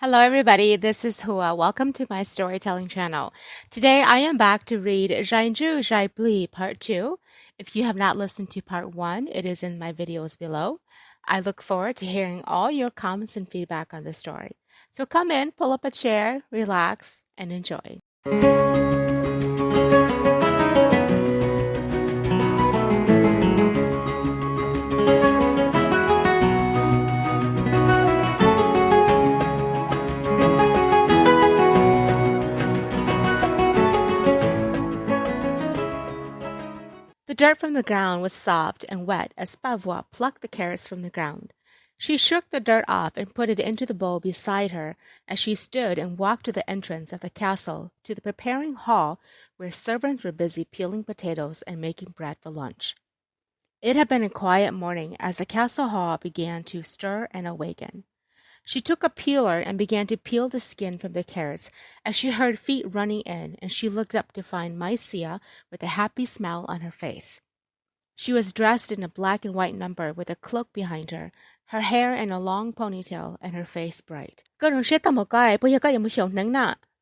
Hello everybody, this is Hua. Welcome to my storytelling channel. Today I am back to read Zai Zai Plig Part 2. If you have not listened to Part 1, it is in my videos below. I look forward to hearing all your comments and feedback on the story. So come in, pull up a chair, relax, and enjoy. The dirt from the ground was soft and wet as Pavois plucked the carrots from the ground. She shook the dirt off and put it into the bowl beside her as she stood and walked to the entrance of the castle to the preparing hall where servants were busy peeling potatoes and making bread for lunch. It had been a quiet morning as the castle hall began to stir and awaken. She took a peeler and began to peel the skin from the carrots as she heard feet running in, and she looked up to find Mai Sia with a happy smile on her face. She was dressed in a black and white number with a cloak behind her hair in a long ponytail, and her face bright.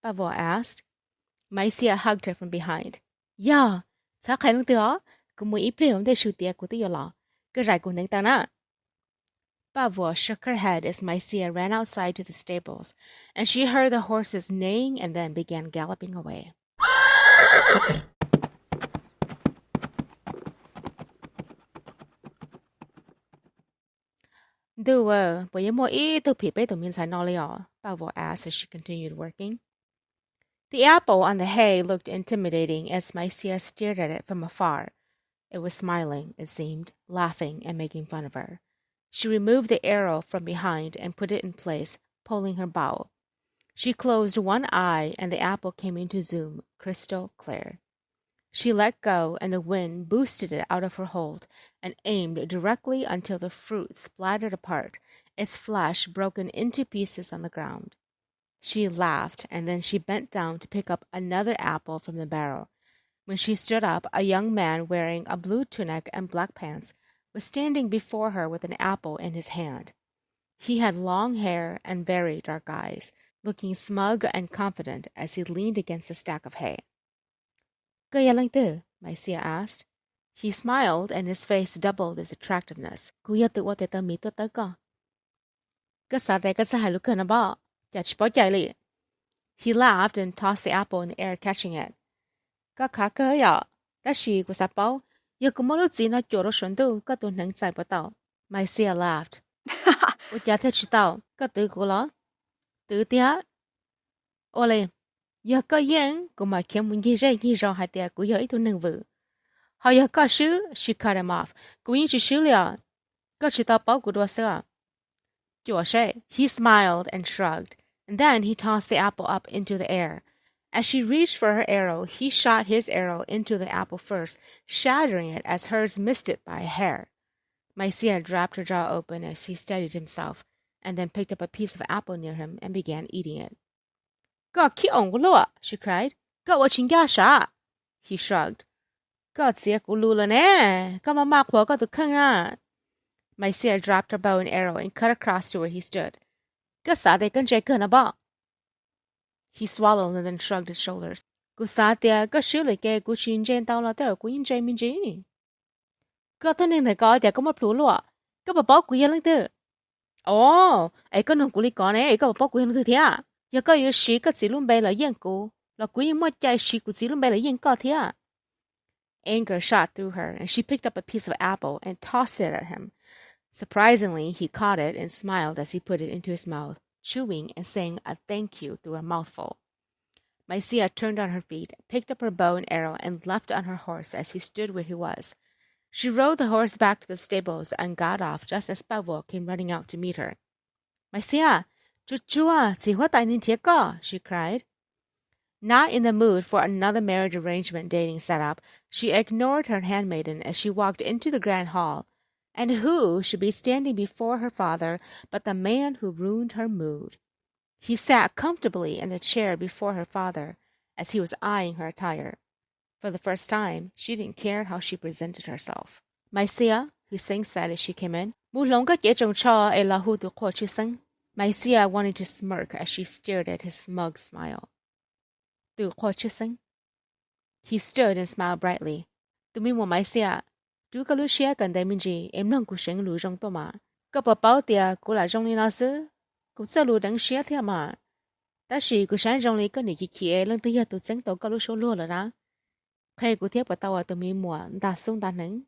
Pavo asked. Mai Sia hugged her from behind. Yeah, Pavo shook her head as Mai Sia ran outside to the stables, and she heard the horses neighing and then began galloping away. Pavo asked as she continued working. The apple on the hay looked intimidating as Mai Sia stared at it from afar. It was smiling, it seemed, laughing and making fun of her. She removed the arrow from behind and put it in place, pulling her bow. She closed one eye and the apple came into zoom, crystal clear. She let go and the wind boosted it out of her hold and aimed directly until the fruit splattered apart, its flesh broken into pieces on the ground. She laughed and then she bent down to pick up another apple from the barrel. When she stood up, a young man wearing a blue tunic and black pants was standing before her with an apple in his hand. He had long hair and very dark eyes, looking smug and confident as he leaned against a stack of hay. Mai Sia asked. He smiled and his face doubled its attractiveness. He laughed and tossed the apple in the air, catching it. Mai Sia laughed. Ole, ya có yen của mà kiếm muốn ghi ra hai tia của yo itu nâng vự. Họ ya có sư, she cut him off. Của yin chỉ sư liao. Có chỉ tao bao của đua sữa. He smiled and shrugged, and then he tossed the apple up into the air. As she reached for her arrow, he shot his arrow into the apple first, shattering it as hers missed it by a hair. Mai Sia dropped her jaw open as he steadied himself, and then picked up a piece of apple near him and began eating it. She cried. He shrugged. Mai Sia dropped her bow and arrow and cut across to where he stood. He swallowed and then shrugged his shoulders. Oh, ấy có nông cú li có này, ấy có bao cú hình thứ thế à? Giờ có yếu sĩ có chỉ luôn bay là yên cú, là cú yên mất chạy sĩ cú chỉ luôn bay là yên có thế à? Anger shot through her, and she picked up a piece of apple and tossed it at him. Surprisingly, he caught it and smiled as he put it into his mouth, chewing and saying a thank you through a mouthful. Mai Sia turned on her feet, picked up her bow and arrow, and leapt on her horse as he stood where he was. She rode the horse back to the stables and got off just as Pavo came running out to meet her. Mai Sia, she cried. Not in the mood for another marriage arrangement dating setup, she ignored her handmaiden as she walked into the grand hall. And who should be standing before her father but the man who ruined her mood? He sat comfortably in the chair before her father as he was eyeing her attire. For the first time, she didn't care how she presented herself. Mai Sia, Hussein said as she came in, Mai Sia wanted to smirk as she stared at his smug smile. Tu Nkauj. He stood and smiled brightly. Tu mi mo Mai Sia. Tu ka lu xia gần đây mình gì em nông của sinh lũ trong tô mà. Có bảo bảo tia của là trong lý nào sư. Cũng sẽ lũ đằng xia thế mà. Ta sĩ của sáng trong lý có nị kia lần thứ hai tu chân tổ có lu số lúa rồi đó. Khi của thiếp bảo tao tu mi mùa đã xuống đã nứng.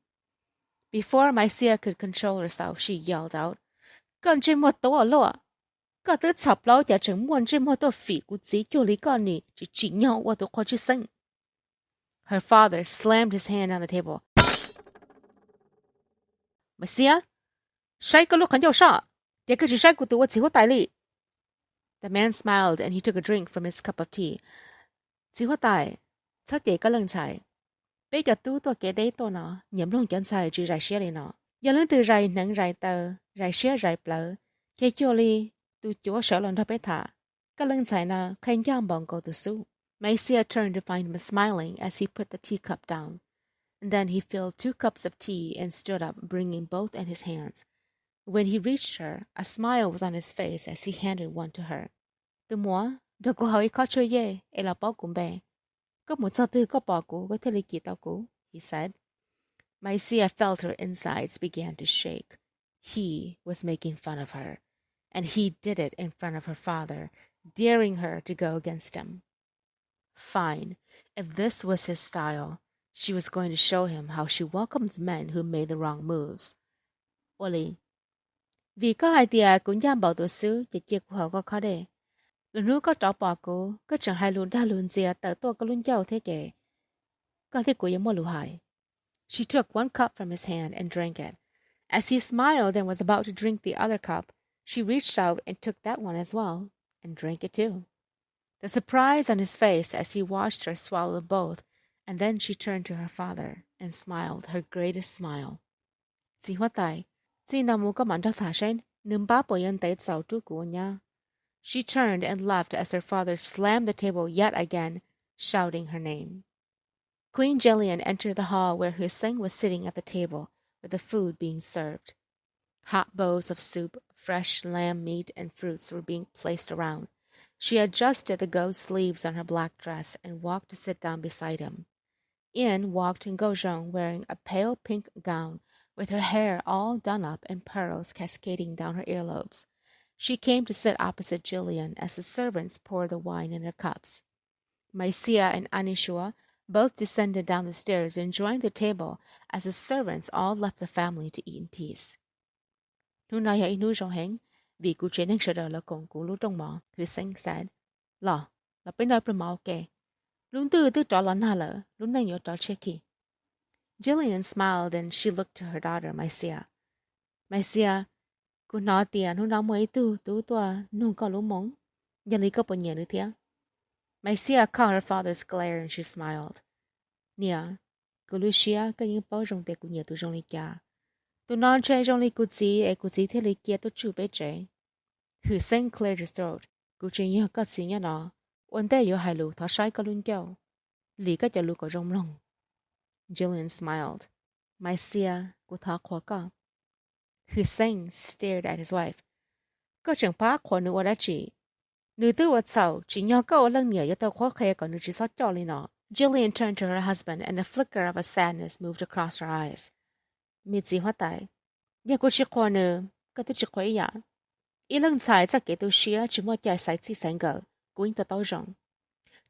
Before Mai Sia could control herself, she yelled out. Cần chỉ một tổ ở lúa. Có thứ chọc lâu chả chẳng muốn chỉ một tổ phỉ của dĩ cho lý con nị chỉ nhau qua tổ khó chứ sinh. Her father slammed his hand on the table. Mai Sia, sai có lúc hắn giao sợ. Để cái chỉ sai của tôi chỉ có tài lý. The man smiled and he took a drink from his cup of tea. Chỉ có tài, sao để có lần chạy. Bây giờ tôi cái đấy tôi nó, nhầm lòng chân chạy chỉ rải xe lên nó. Giờ lần từ rải nắng rải tờ, rải xe rải bờ. Cái chỗ li, tôi chúa sợ lần đó bé thả. Cái lần chạy nó, khen giang bọn cô tôi su. Mai Sia turned to find him smiling as he put the teacup down. And then he filled 2 cups of tea and stood up, bringing both in his hands. When he reached her, a smile was on his face as he handed one to her. Từ múa, đồ cô hỏi có chơi ye, e là bỏ cùng bè. Có một sao tư có bỏ cô, có thể lý kỳ tao cô, he said. Mai Sia felt her insides began to shake. He was making fun of her, and he did it in front of her father, daring her to go against him. Fine, if this was his style, she was going to show him how she welcomed men who made the wrong moves. Oli, vì có hai tia cũng dám bảo tổ sư, chỉ chia của họ có khó đề. Nếu có trọ bỏ cô, có chẳng hai luôn đa luôn gì tờ tôi có luôn giàu thế kể. Có thể của mua lũ hại. She took one cup from his hand and drank it. As he smiled and was about to drink the other cup, she reached out and took that one as well, and drank it too. The surprise on his face as he watched her swallow both, and then she turned to her father and smiled her greatest smile. Chị hóa tài, chị nào mua có mặn đó thả sen, nương bá bộ yên tế giàu trú của nha. She turned and left as her father slammed the table yet again, shouting her name. Queen Jillian entered the hall where Hussein was sitting at the table, with the food being served. Hot bowls of soup, fresh lamb meat, and fruits were being placed around. She adjusted the gold sleeves on her black dress and walked to sit down beside him. In walked Nkauj wearing a pale pink gown, with her hair all done up and pearls cascading down her earlobes. She came to sit opposite Jillian as the servants poured the wine in their cups. Mai Sia and AiniSua both descended down the stairs and joined the table as the servants all left the family to eat in peace. Nu nói hãy nu rong hẹn, vì cụ chế nên sợ đời là cùng cụ lúc trong mỏ, Hussein said. Là bên nơi bên mỏ kề. Lúc tư trọ là nà lỡ, lúc này nhớ trọ chế kì. Jillian smiled and she looked to her daughter, Mai Sia. Mai Sia, cô nói tiền, hôm đó mới tú tòa, nung có lũ mống. Giờ lý có bộ nhẹ nữa thế. Mai Sia caught her father's glare and she smiled. Nia, cô lưu xia, có những bao rong tệ của nhẹ tu rong lý kia. Tu non chơi rong lý cụ gì thế lý kia tu chủ bế chế. Hussein cleared his throat. Cụ chế nhớ có gì nhá nó. Ổn tệ yếu hai lũ thó sai có luôn kêu. Lý có cho lũ có rong lòng. Jillian smiled. Mai Sia, cô thó khó có. Hussein stared at his wife. Có chẳng phá khó nữ ở đã chỉ. Nữ tư ở sau, chỉ nhớ có ở lần nhờ yếu tao khó khẽ còn nữ chỉ sót cho lý nó. Jillian turned to her husband and a flicker of a sadness moved across her eyes. Mị gì hóa tại. Nhà cô chỉ khó nữ, có tư chỉ khó ý ạ. Ý lần xài chắc kể tôi xía chỉ mua chạy sạch chỉ sáng gỡ, cô in tao rộng.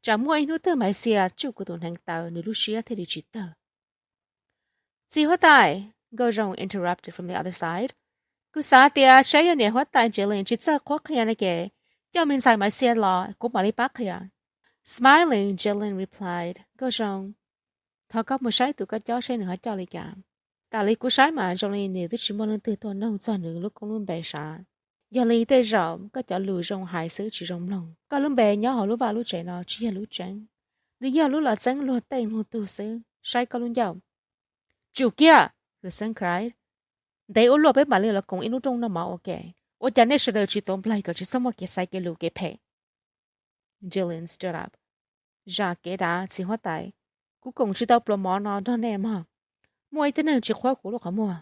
Chả mua anh nữ tư Mai Sia chú của tồn hành tàu nữ lúc xía thế đi chỉ tờ. Gì hóa tại? Nkauj interrupted from the other side. Cứ xa tia xây nè hóa tại Jillian chỉ sợ khó khăn này kể. Cho mình xài Mai Sia lo, cũng bảo lý bác kìa. Smiling, Jillian replied, Nkauj, thọ có một sái tụi có chó xây nữa cho lý cả. Ta lý của sái mà Jillian nè tôi chỉ muốn lên từ tôi nâu cho nữ lúc con luôn bè xa. Giờ lý tê rộng, có cho lù rong hai xứ chỉ rong lòng. Có luôn bè nhớ họ lúc vào lúc trẻ nó chỉ là lúc tránh. Nếu giờ lúc là tránh lúc tên lúc tu xứ, sái có luôn giàu. Chủ kia! Hussein cried. They all love it, Malay, like in Udong no more, okay. Or Janesh, she don't like her, she's somewhat get psyche look get pay. Jillian stood up. Jacques, đã, si hoa tài. Cú cùng chỉ tao plomon nó đó nè mà. Mua tên nên chỉ khoa cú lúc mua.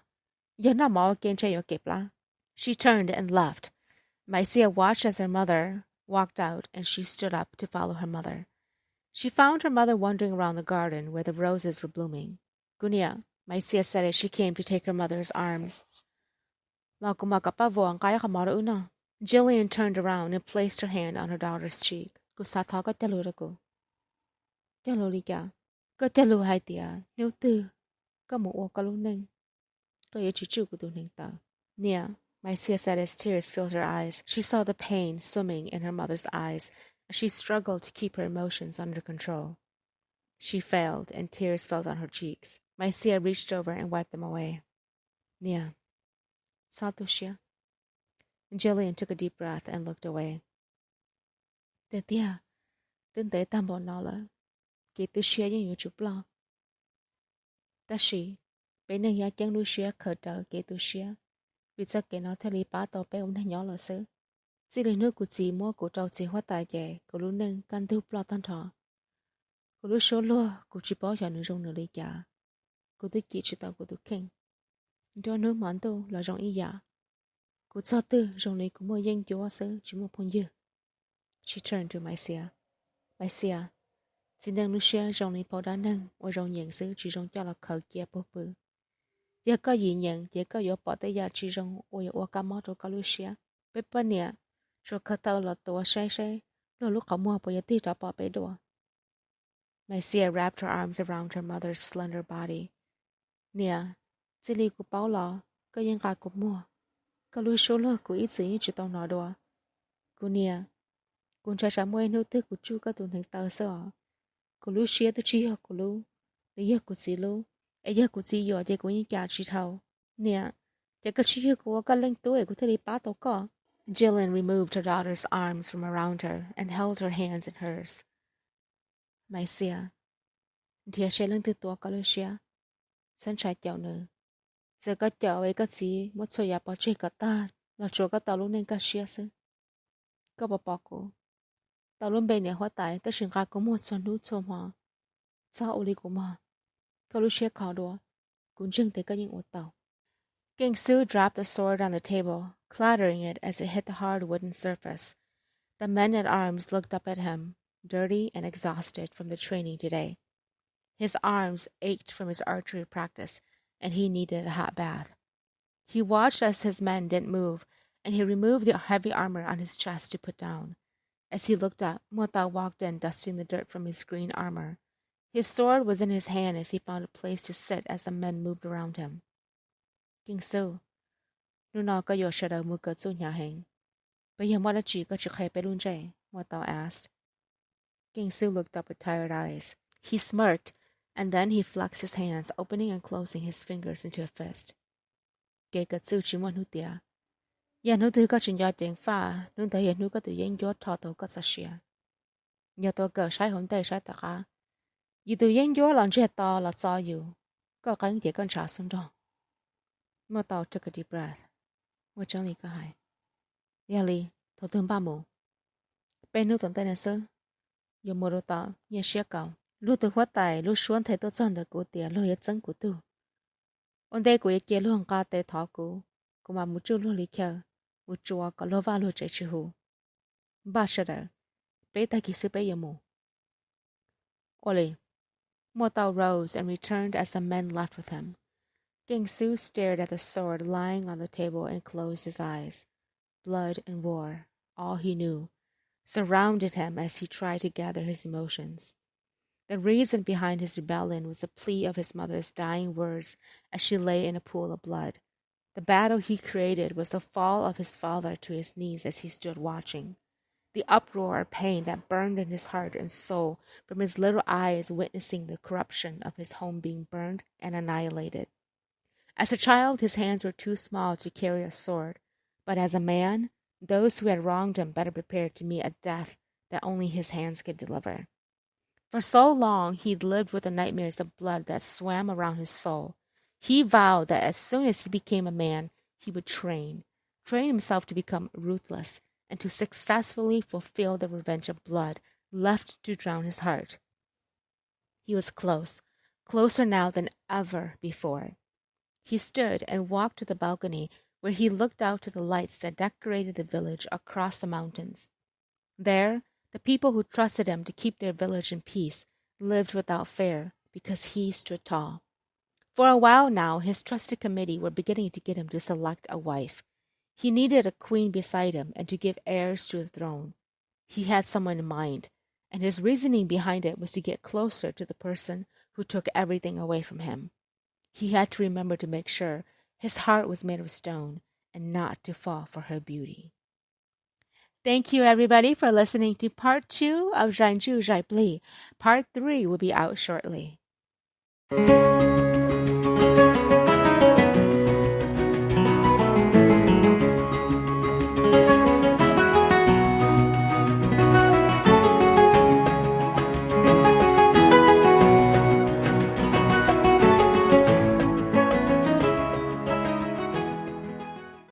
Giờ nó mỏ kén chơi ở kẹp lá. She turned and left. Mai Sia watched as her mother walked out, and she stood up to follow her mother. She found her mother wandering around the garden where the roses were blooming. Gunia, Mai Sia said as she came to take her mother's arms. Jillian turned around and placed her hand on her daughter's cheek. Nia, Mai Sia said as tears filled her eyes. She saw the pain swimming in her mother's eyes as she struggled to keep her emotions under control. She failed, and tears fell on her cheeks. Mai Sia reached over and wiped them away. Nia, Satushia. Jillian took a deep breath and looked away. Tetia, tinte tambo nala, Kitushia yin yuchupla. Tashi, Bening ya chang lushia kerta Kitushia. Vì sao kẻ nó theo lý bá tàu bé ông thanh nhỏ là sơ. Chỉ là nước của chị mua của trâu chị hóa tài dẻ, của lúc nâng căn thư plot thân thọ. Của lúc số lua, của chị bỏ cho nữ rong nữ lý giả. Của tôi chị chỉ tàu của tôi khen. Cho nước món tôi là rong ý giả. Của cho tư rong lý của mua dân chúa sơ, chỉ một phong dư. She turned to Mai Sia. Mai Sia, chị nâng lúc xe rong lý bỏ đá nâng, và rong nhận sơ chỉ rong cho là khờ kia bố bư. Giờ có gì nhận, giờ có yếu bỏ tới giờ chỉ rong ôi ô cá mót rồi có lúc xe. Bé bơ nè, rồi khờ tàu là tổ say say, rồi lúc họ mua bỏ giờ tí trả bỏ bé đùa. Mai Sia wrapped her arms around her mother's slender body. Nè, chỉ lý của bảo lọ, có những gà của mua. Có lúc số lọ của ít gì chỉ tao nói đùa. Cô nè, cô cha cha mua nô tư của chú có tụi hình tàu sao? Cô lúc xe tôi chỉ học cô lúc, lý học của chị lúc. Giờ của chị giờ thì của những giá trị thầu. Nè, chỉ có chị của cái link tuổi của thầy bá tàu có. Jillian removed her daughter's arms from around her and held her hands in hers. Mai Sia, dia sẽ lên từ tua có lúc xe. Sân trái chậu nữa. Giờ có chậu ấy có gì một số nhà bỏ chế cả ta là chỗ có tàu luôn nên cả xe sư. Có bỏ cô. Tàu luôn bên này hóa tài ta sinh ra có một số nút xôm hòa. Sao ô lý của mà. Kalushia Kaldor, Gunjung Tekayin Utao. King Su dropped the sword on the table, clattering it as it hit the hard wooden surface. The men at arms looked up at him, dirty and exhausted from the training today. His arms ached from his archery practice, and he needed a hot bath. He watched as his men didn't move, and he removed the heavy armor on his chest to put down. As he looked up, Mota walked in, dusting the dirt from his green armor. His sword was in his hand as he found a place to sit as the men moved around him. King Su, Nuna có yo shadow mu cơ su nhà hình. Bây giờ mọi chỉ có trực hệ bê luôn rể, Mota asked. King Su looked up with tired eyes. He smirked, and then he flexed his hands, opening and closing his fingers into a fist. Kể cơ su chỉ muốn hút tìa. Giờ nó tư có chuyện do tiếng pha, nung tới hiện nó có tự nhiên gió thọ tổ có sa xìa. Nhờ tôi cờ sai hồn tay sai tạc á. Dù tự nhiên gió lòng chết to là cho dù. Có cánh chỉ con trả xuống đó. Mơ tàu took a deep breath. Ngồi chân lý cơ hài. Dạ lý, thổ thương ba mù. Bên nước tận tay này sư. Dù mô đồ tàu, nhẹ xế cầu. Lúc tôi hóa tài, lúc xuống thấy tôi chọn được của tìa lôi hết chân của tôi. Ôn đây của kia luôn ca tê thọ của. Của mà một chút luôn lý kêu. Một chùa có lô va lô chạy chữ hù. Ba sợ đỡ. Bế tay kỳ sư bế giờ mù. Oli. Motao rose and returned as the men left with him. King Su stared at the sword lying on the table and closed his eyes. Blood and war, all he knew, surrounded him as he tried to gather his emotions. The reason behind his rebellion was the plea of his mother's dying words as she lay in a pool of blood. The battle he created was the fall of his father to his knees as he stood watching. The uproar of pain that burned in his heart and soul from his little eyes witnessing the corruption of his home being burned and annihilated. As a child, his hands were too small to carry a sword, but as a man, those who had wronged him better prepared to meet a death that only his hands could deliver. For so long, he'd lived with the nightmares of blood that swam around his soul. He vowed that as soon as he became a man, he would train himself to become ruthless, and to successfully fulfill the revenge of blood left to drown his heart. He was close, closer now than ever before. He stood and walked to the balcony where he looked out to the lights that decorated the village across the mountains. There, the people who trusted him to keep their village in peace lived without fear because he stood tall. For a while now, his trusted committee were beginning to get him to select a wife. He needed a queen beside him and to give heirs to the throne. He had someone in mind, and his reasoning behind it was to get closer to the person who took everything away from him. He had to remember to make sure his heart was made of stone and not to fall for her beauty. Thank you, everybody, for listening to Part 2 of Zai Plig. Part 3 will be out shortly.